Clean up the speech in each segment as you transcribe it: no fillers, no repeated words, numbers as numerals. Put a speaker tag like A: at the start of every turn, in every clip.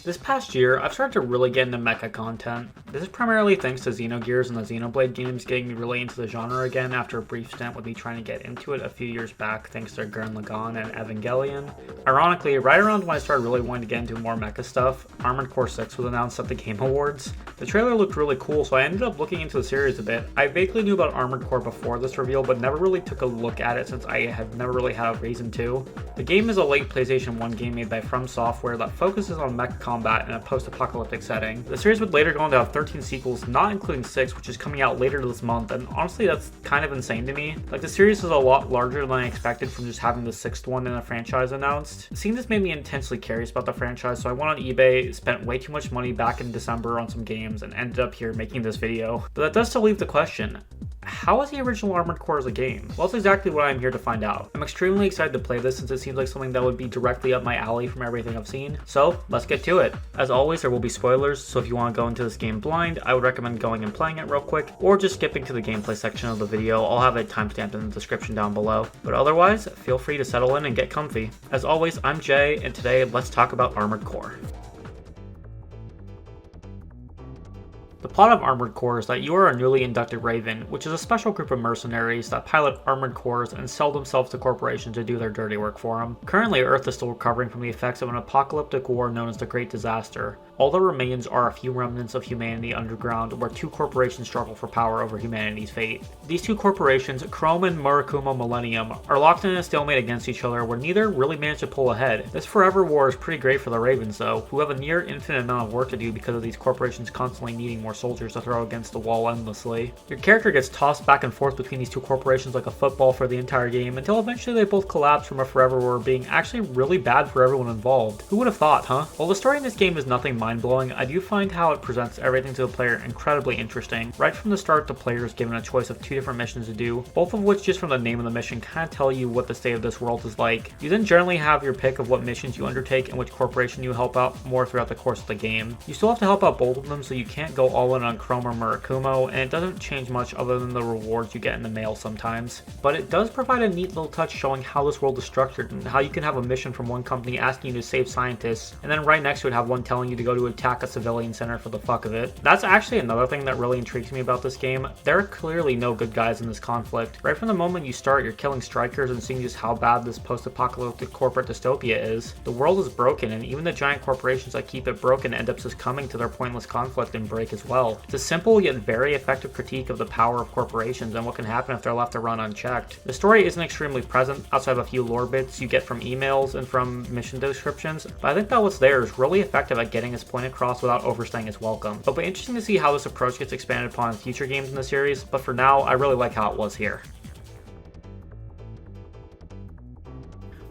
A: This past year, I've started to really get into mecha content. This is primarily thanks to Xenogears and the Xenoblade games getting me really into the genre again after a brief stint with me trying to get into it a few years back thanks to Gurren Lagann and Evangelion. Ironically, right around when I started really wanting to get into more mecha stuff, Armored Core 6 was announced at the Game Awards. The trailer looked really cool, so I ended up looking into the series a bit. I vaguely knew about Armored Core before this reveal, but never really took a look at it since I had never really had a reason to. The game is a late PlayStation 1 game made by From Software that focuses on mecha combat in a post-apocalyptic setting. The series would later go on to have 13 sequels, not including 6, which is coming out later this month, and honestly that's kind of insane to me. Like, the series is a lot larger than I expected from just having the 6th one in a franchise announced. Seeing this made me intensely curious about the franchise, so I went on eBay, spent way too much money back in December on some games, and ended up here making this video. But that does still leave the question, how is the original Armored Core as a game? Well, that's exactly what I'm here to find out. I'm extremely excited to play this since it seems like something that would be directly up my alley from everything I've seen. So, let's get to it. As always, there will be spoilers, so if you want to go into this game blind, I would recommend going and playing it real quick, or just skipping to the gameplay section of the video. I'll have it timestamped in the description down below. But otherwise, feel free to settle in and get comfy. As always, I'm Jay, and today let's talk about Armored Core. The plot of Armored Core is that you are a newly inducted Raven, which is a special group of mercenaries that pilot armored cores and sell themselves to corporations to do their dirty work for them. Currently, Earth is still recovering from the effects of an apocalyptic war known as the Great Disaster. All that remains are a few remnants of humanity underground, where two corporations struggle for power over humanity's fate. These two corporations, Chrome and Murakumo Millennium, are locked in a stalemate against each other where neither really managed to pull ahead. This forever war is pretty great for the Ravens though, who have a near infinite amount of work to do because of these corporations constantly needing more soldiers to throw against the wall endlessly. Your character gets tossed back and forth between these two corporations like a football for the entire game until eventually they both collapse from a forever war being actually really bad for everyone involved. Who would have thought, huh? While the story in this game is nothing mind-blowing, I do find how it presents everything to the player incredibly interesting. Right from the start, the player is given a choice of two different missions to do, both of which just from the name of the mission kind of tell you what the state of this world is like. You then generally have your pick of what missions you undertake and which corporation you help out more throughout the course of the game. You still have to help out both of them, so you can't go all in on Chrome or Murakumo, and it doesn't change much other than the rewards you get in the mail sometimes. But it does provide a neat little touch showing how this world is structured and how you can have a mission from one company asking you to save scientists, and then right next to it have one telling you to go to attack a civilian center for the fuck of it. That's actually another thing that really intrigues me about this game. There are clearly no good guys in this conflict. Right from the moment you start, you're killing strikers and seeing just how bad this post-apocalyptic corporate dystopia is. The world is broken, and even the giant corporations that keep it broken end up succumbing to their pointless conflict and break as well. It's a simple yet very effective critique of the power of corporations and what can happen if they're left to run unchecked. The story isn't extremely present outside of a few lore bits you get from emails and from mission descriptions, but I think that what's there is really effective at getting its point across without overstaying its welcome. It'll be interesting to see how this approach gets expanded upon in future games in the series, but for now, I really like how it was here.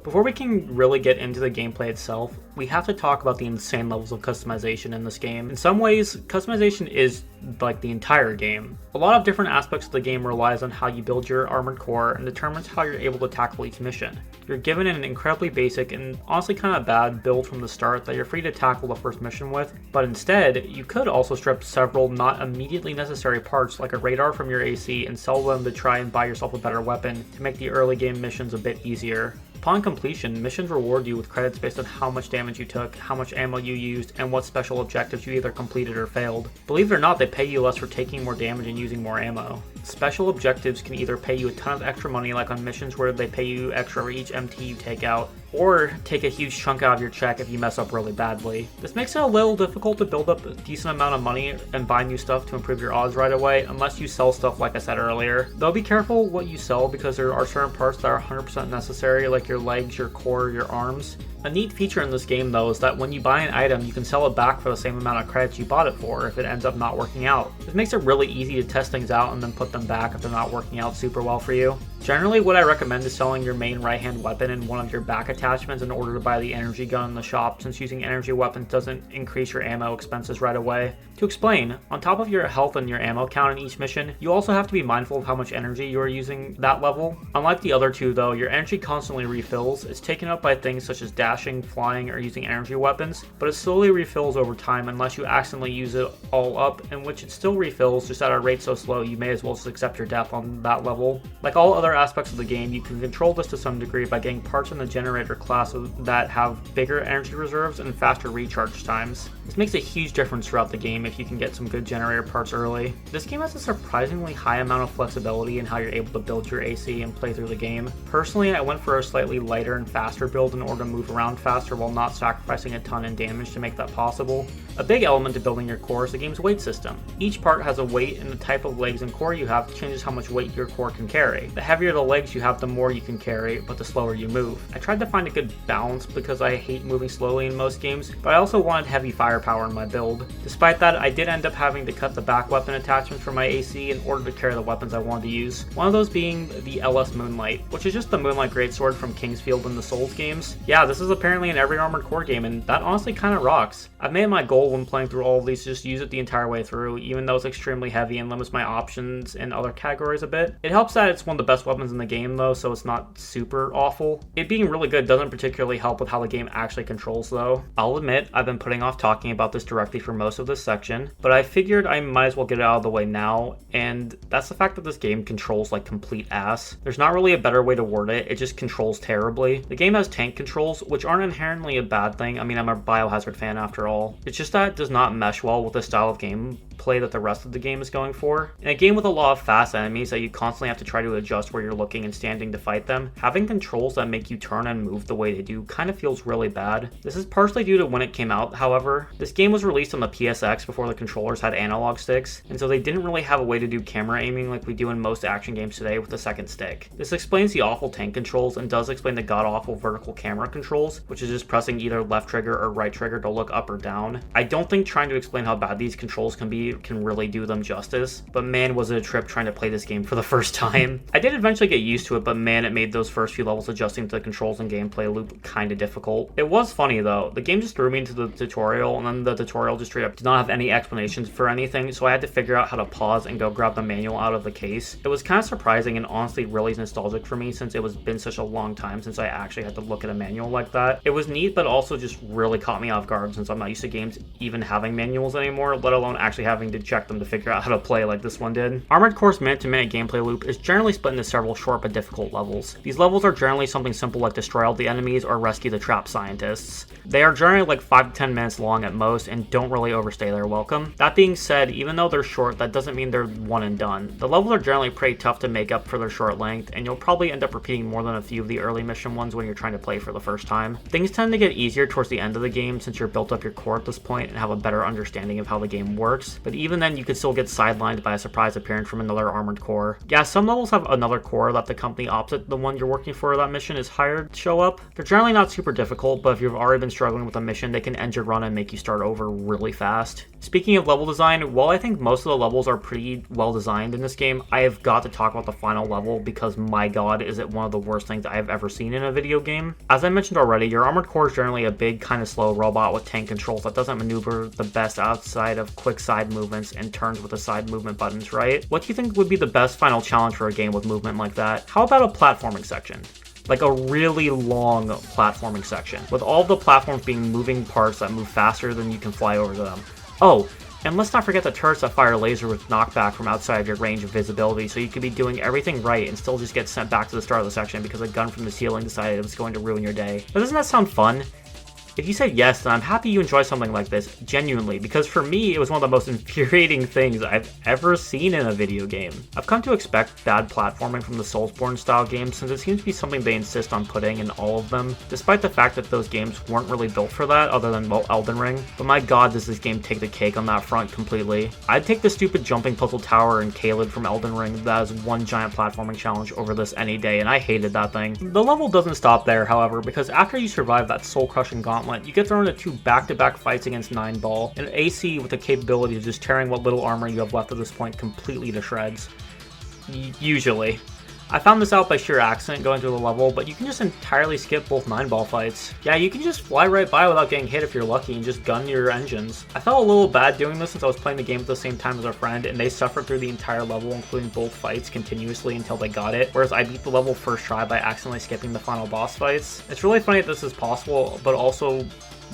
A: Before we can really get into the gameplay itself, we have to talk about the insane levels of customization in this game. In some ways, customization is like the entire game. A lot of different aspects of the game relies on how you build your armored core and determines how you're able to tackle each mission. You're given an incredibly basic and honestly kind of bad build from the start that you're free to tackle the first mission with, but instead, you could also strip several not immediately necessary parts like a radar from your AC and sell them to try and buy yourself a better weapon to make the early game missions a bit easier. Upon completion, missions reward you with credits based on how much damage you took, how much ammo you used, and what special objectives you either completed or failed. Believe it or not, they pay you less for taking more damage and using more ammo. Special objectives can either pay you a ton of extra money, like on missions where they pay you extra for each MT you take out, or take a huge chunk out of your check if you mess up really badly. This makes it a little difficult to build up a decent amount of money and buy new stuff to improve your odds right away, unless you sell stuff like I said earlier. Though be careful what you sell because there are certain parts that are 100% necessary, like your legs, your core, your arms. A neat feature in this game though is that when you buy an item, you can sell it back for the same amount of credits you bought it for if it ends up not working out. This makes it really easy to test things out and then put them back if they're not working out super well for you. Generally, what I recommend is selling your main right-hand weapon and one of your back attachments in order to buy the energy gun in the shop, since using energy weapons doesn't increase your ammo expenses right away. To explain, on top of your health and your ammo count in each mission, you also have to be mindful of how much energy you are using that level. Unlike the other two though, your energy constantly refills. It's taken up by things such as dash dashing, flying, or using energy weapons, but it slowly refills over time unless you accidentally use it all up, in which it still refills just at a rate so slow you may as well just accept your death on that level. Like all other aspects of the game, you can control this to some degree by getting parts in the generator class that have bigger energy reserves and faster recharge times. This makes a huge difference throughout the game if you can get some good generator parts early. This game has a surprisingly high amount of flexibility in how you're able to build your AC and play through the game. Personally, I went for a slightly lighter and faster build in order to move around faster while not sacrificing a ton in damage to make that possible. A big element to building your core is the game's weight system. Each part has a weight, and the type of legs and core you have changes how much weight your core can carry. The heavier the legs you have, the more you can carry, but the slower you move. I tried to find a good balance because I hate moving slowly in most games, but I also wanted heavy firepower in my build. Despite that, I did end up having to cut the back weapon attachments for my AC in order to carry the weapons I wanted to use. One of those being the LS Moonlight, which is just the Moonlight Greatsword from Kingsfield in the Souls games. Yeah, this is apparently in every Armored Core game, and that honestly kind of rocks. I've made my goal when playing through all of these to just use it the entire way through, even though it's extremely heavy and limits my options in other categories a bit. It helps that it's one of the best weapons in the game though, so it's not super awful. It being really good doesn't particularly help with how the game actually controls though. I'll admit, I've been putting off talking about this directly for most of this section, but I figured I might as well get it out of the way now, and that's the fact that this game controls like complete ass. There's not really a better way to word it, it just controls terribly. The game has tank controls, which aren't inherently a bad thing. I mean, I'm a Biohazard fan after all. It's just that it does not mesh well with the style of gameplay that the rest of the game is going for. In a game with a lot of fast enemies that you constantly have to try to adjust where you're looking and standing to fight them, having controls that make you turn and move the way they do kind of feels really bad. This is partially due to when it came out, however. This game was released on the PSX before the controllers had analog sticks, and so they didn't really have a way to do camera aiming like we do in most action games today with the second stick. This explains the awful tank controls and does explain the god-awful vertical camera controls, which is just pressing either left trigger or right trigger to look up or down. I don't think trying to explain how bad these controls can be can really do them justice, but man was it a trip trying to play this game for the first time. I did eventually get used to it, but man, it made those first few levels adjusting to the controls and gameplay loop kind of difficult. It was funny though. The game just threw me into the tutorial, and then the tutorial just straight up did not have any explanations for anything, so I had to figure out how to pause and go grab the manual out of the case. It was kind of surprising and honestly really nostalgic for me since it was been such a long time since I actually had to look at a manual like that. It was neat, but also just really caught me off guard since I'm not used to games even having manuals anymore, let alone actually having to check them to figure out how to play like this one did. Armored Core's minute-to-minute gameplay loop is generally split into several short but difficult levels. These levels are generally something simple like destroy all the enemies or rescue the trapped scientists. They are generally like 5 to 10 minutes long at most and don't really overstay their welcome. That being said, even though they're short, that doesn't mean they're one and done. The levels are generally pretty tough to make up for their short length, and you'll probably end up repeating more than a few of the early mission ones when you're trying to play for the first time. Things tend to get easier towards the end of the game since you're built up your core at this point and have a better understanding of how the game works, but even then you could still get sidelined by a surprise appearance from another Armored Core. Yeah, some levels have another core that the company opposite the one you're working for that mission is hired show up. They're generally not super difficult, but if you've already been struggling with a mission, they can end your run and make you start over really fast. Speaking of level design, while I think most of the levels are pretty well designed in this game, I have got to talk about the final level because my god is it one of the worst things I have ever seen in a video game. As I mentioned already, your Armored Core is generally a big kind of slow robot with tank controls that doesn't maneuver the best outside of quick side movements and turns with the side movement buttons, right? What do you think would be the best final challenge for a game with movement like that? How about a platforming section? Like a really long platforming section, with all the platforms being moving parts that move faster than you can fly over them. Oh, and let's not forget the turrets that fire laser with knockback from outside of your range of visibility, so you could be doing everything right and still just get sent back to the start of the section because a gun from the ceiling decided it was going to ruin your day. But doesn't that sound fun? If you said yes, then I'm happy you enjoy something like this, genuinely, because for me, it was one of the most infuriating things I've ever seen in a video game. I've come to expect bad platforming from the Soulsborne style games since it seems to be something they insist on putting in all of them, despite the fact that those games weren't really built for that other than, well, Elden Ring. But my god, does this game take the cake on that front completely. I'd take the stupid jumping puzzle tower and Caelid from Elden Ring that is one giant platforming challenge over this any day, and I hated that thing. The level doesn't stop there, however, because after you survive that soul-crushing gauntlet, you get thrown into 2 back-to-back fights against 9 Ball, and AC with the capability of just tearing what little armor you have left at this point completely to shreds. Usually. I found this out by sheer accident going through the level, but you can just entirely skip both 9-ball fights. Yeah, you can just fly right by without getting hit if you're lucky and just gun your engines. I felt a little bad doing this since I was playing the game at the same time as a friend, and they suffered through the entire level, including both fights, continuously until they got it, whereas I beat the level first try by accidentally skipping the final boss fights. It's really funny that this is possible, but also,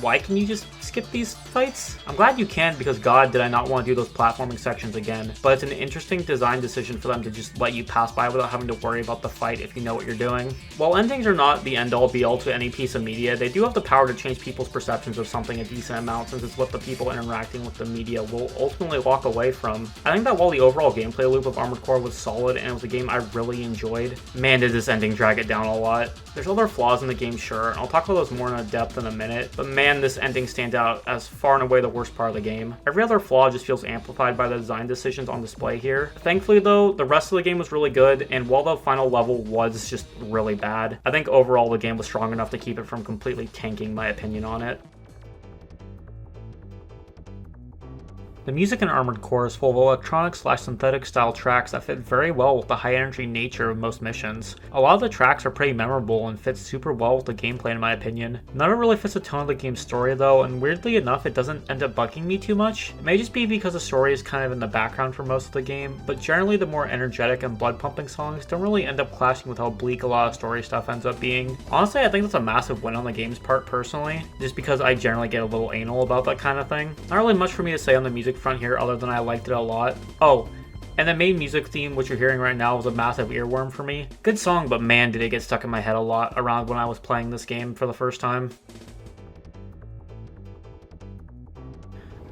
A: why can you just skip these fights? I'm glad you can, because god did I not want to do those platforming sections again, but it's an interesting design decision for them to just let you pass by without having to worry about the fight if you know what you're doing. While endings are not the end-all be-all to any piece of media, they do have the power to change people's perceptions of something a decent amount, since it's what the people interacting with the media will ultimately walk away from. I think that while the overall gameplay loop of Armored Core was solid and it was a game I really enjoyed, man did this ending drag it down a lot. There's other flaws in the game, sure, and I'll talk about those more in depth in a minute, but man, this ending stands out as far and away the worst part of the game. Every other flaw just feels amplified by the design decisions on display here. Thankfully though, the rest of the game was really good, and while the final level was just really bad, I think overall the game was strong enough to keep it from completely tanking my opinion on it. The music in Armored Core is full of electronic/synthetic style tracks that fit very well with the high energy nature of most missions. A lot of the tracks are pretty memorable and fit super well with the gameplay in my opinion. None of it really fits the tone of the game's story though, and weirdly enough it doesn't end up bugging me too much. It may just be because the story is kind of in the background for most of the game, but generally the more energetic and blood pumping songs don't really end up clashing with how bleak a lot of story stuff ends up being. Honestly, I think that's a massive win on the game's part personally, just because I generally get a little anal about that kind of thing. Not really much for me to say on the music front here other than I liked it a lot. Oh, and the main music theme, which you're hearing right now, was a massive earworm for me. Good song, but man did it get stuck in my head a lot around when I was playing this game for the first time.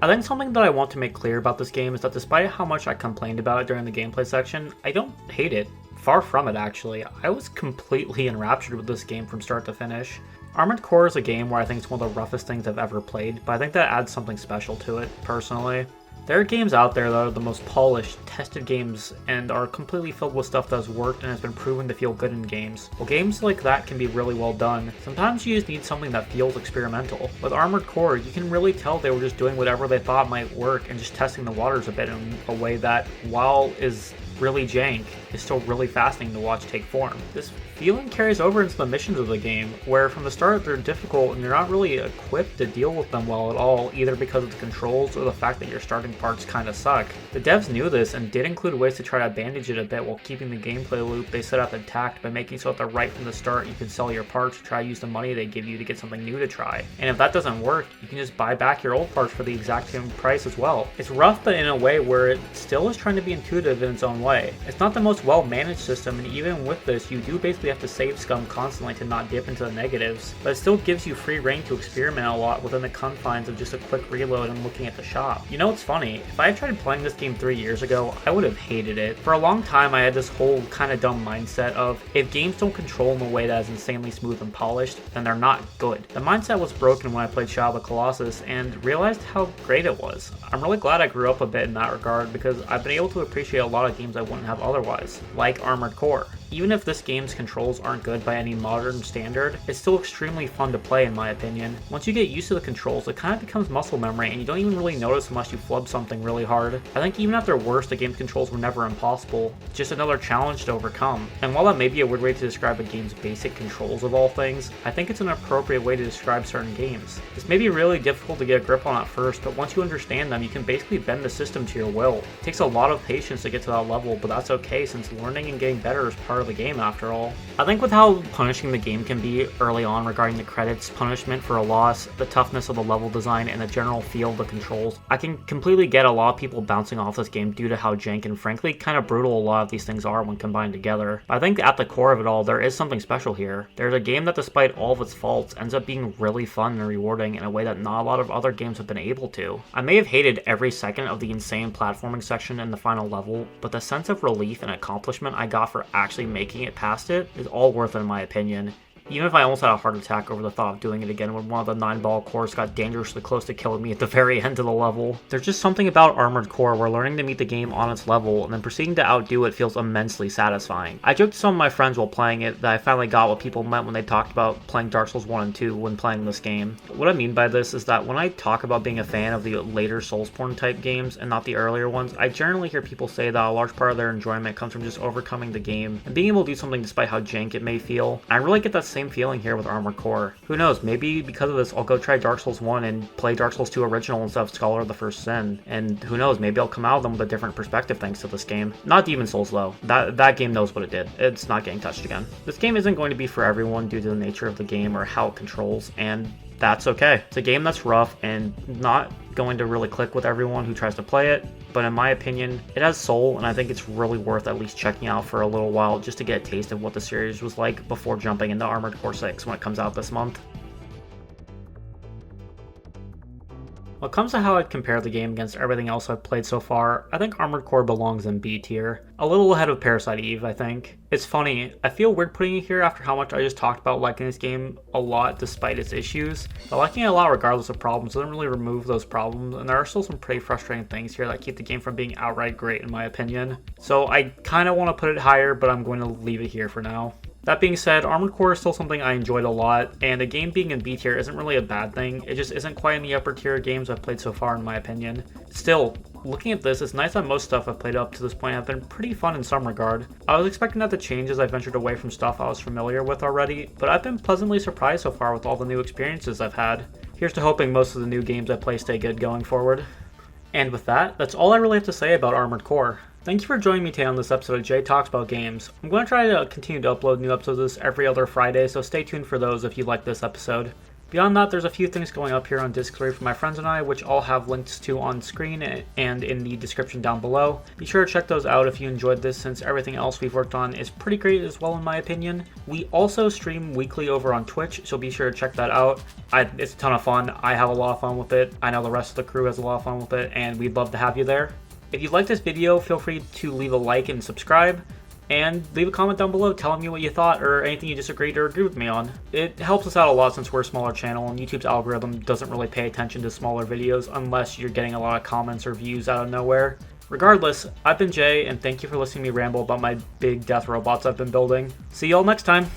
A: I think something that I want to make clear about this game is that despite how much I complained about it during the gameplay section, I don't hate it. Far from it actually. I was completely enraptured with this game from start to finish. Armored Core is a game where I think it's one of the roughest things I've ever played, but I think that adds something special to it, personally. There are games out there that are the most polished, tested games and are completely filled with stuff that has worked and has been proven to feel good in games. Well, games like that can be really well done. Sometimes you just need something that feels experimental. With Armored Core, you can really tell they were just doing whatever they thought might work and just testing the waters a bit in a way that, while is really jank, is still really fascinating to watch take form. This feeling carries over into the missions of the game, where from the start they're difficult and you're not really equipped to deal with them well at all, either because of the controls or the fact that your starting parts kinda suck. The devs knew this and did include ways to try to bandage it a bit while keeping the gameplay loop they set up intact by making so that right from the start you can sell your parts to try to use the money they give you to get something new to try. And if that doesn't work, you can just buy back your old parts for the exact same price as well. It's rough, but in a way where it still is trying to be intuitive in its own way. It's not the most well-managed system, and even with this, you do basically have to save scum constantly to not dip into the negatives, but it still gives you free reign to experiment a lot within the confines of just a quick reload and looking at the shop. You know, it's funny, if I had tried playing this game 3 years ago, I would have hated it. For a long time, I had this whole kind of dumb mindset of, if games don't control in a way that is insanely smooth and polished, then they're not good. The mindset was broken when I played Shadow of the Colossus and realized how great it was. I'm really glad I grew up a bit in that regard, because I've been able to appreciate a lot of games I wouldn't have otherwise, like Armored Core. Even if this game's controls aren't good by any modern standard, it's still extremely fun to play in my opinion. Once you get used to the controls, it kind of becomes muscle memory and you don't even really notice unless you flub something really hard. I think even at their worst, the game's controls were never impossible, just another challenge to overcome. And while that may be a weird way to describe a game's basic controls of all things, I think it's an appropriate way to describe certain games. This may be really difficult to get a grip on at first, but once you understand them, you can basically bend the system to your will. It takes a lot of patience to get to that level, but that's okay since learning and getting better is part of the game after all. I think with how punishing the game can be early on regarding the credits, punishment for a loss, the toughness of the level design, and the general feel of the controls, I can completely get a lot of people bouncing off this game due to how jank and frankly kind of brutal a lot of these things are when combined together. But I think at the core of it all, there is something special here. There's a game that despite all of its faults ends up being really fun and rewarding in a way that not a lot of other games have been able to. I may have hated every second of the insane platforming section in the final level, but the sense of relief and accomplishment I got for actually making it past it is all worth it in my opinion. even if I almost had a heart attack over the thought of doing it again when one of the 9-ball cores got dangerously close to killing me at the very end of the level. There's just something about Armored Core where learning to meet the game on its level and then proceeding to outdo it feels immensely satisfying. I joked to some of my friends while playing it that I finally got what people meant when they talked about playing Dark Souls 1 and 2 when playing this game. What I mean by this is that when I talk about being a fan of the later Soulsborne type games and not the earlier ones, I generally hear people say that a large part of their enjoyment comes from just overcoming the game and being able to do something despite how jank it may feel. I really get that same feeling here with Armored Core. Who knows, maybe because of this I'll go try Dark Souls 1 and play Dark Souls 2 Original instead of Scholar of the First Sin, and who knows, maybe I'll come out of them with a different perspective thanks to this game. Not Demon's Souls though, that game knows what it did. It's not getting touched again. This game isn't going to be for everyone due to the nature of the game or how it controls, and that's okay. It's a game that's rough and not going to really click with everyone who tries to play it, but in my opinion, it has soul, and I think it's really worth at least checking out for a little while just to get a taste of what the series was like before jumping into Armored Core 6 when it comes out this month. When it comes to how I'd compare the game against everything else I've played so far, I think Armored Core belongs in B tier. A little ahead of Parasite Eve, I think. It's funny, I feel weird putting it here after how much I just talked about liking this game a lot despite its issues. But liking it a lot regardless of problems doesn't really remove those problems, and there are still some pretty frustrating things here that keep the game from being outright great in my opinion. So I kinda want to put it higher, but I'm going to leave it here for now. That being said, Armored Core is still something I enjoyed a lot, and a game being in B tier isn't really a bad thing, it just isn't quite in the upper tier of games I've played so far in my opinion. Still, looking at this, it's nice that most stuff I've played up to this point have been pretty fun in some regard. I was expecting that to change as I ventured away from stuff I was familiar with already, but I've been pleasantly surprised so far with all the new experiences I've had. Here's to hoping most of the new games I play stay good going forward. And with that, that's all I really have to say about Armored Core. Thank you for joining me today on this episode of Jay Talks About Games. I'm going to try to continue to upload new episodes of this every other Friday, so stay tuned for those if you like this episode. Beyond that, there's a few things going up here on Discord for my friends and I, which I'll have links to on screen and in the description down below. Be sure to check those out if you enjoyed this, since everything else we've worked on is pretty great as well in my opinion. We also stream weekly over on Twitch, so be sure to check that out. It's a ton of fun. I have a lot of fun with it. I know the rest of the crew has a lot of fun with it, and we'd love to have you there. If you like this video, feel free to leave a like and subscribe, and leave a comment down below telling me what you thought or anything you disagreed or agreed with me on. It helps us out a lot since we're a smaller channel, and YouTube's algorithm doesn't really pay attention to smaller videos unless you're getting a lot of comments or views out of nowhere. Regardless, I've been Jay, and thank you for listening to me ramble about my big death robots I've been building. See y'all next time!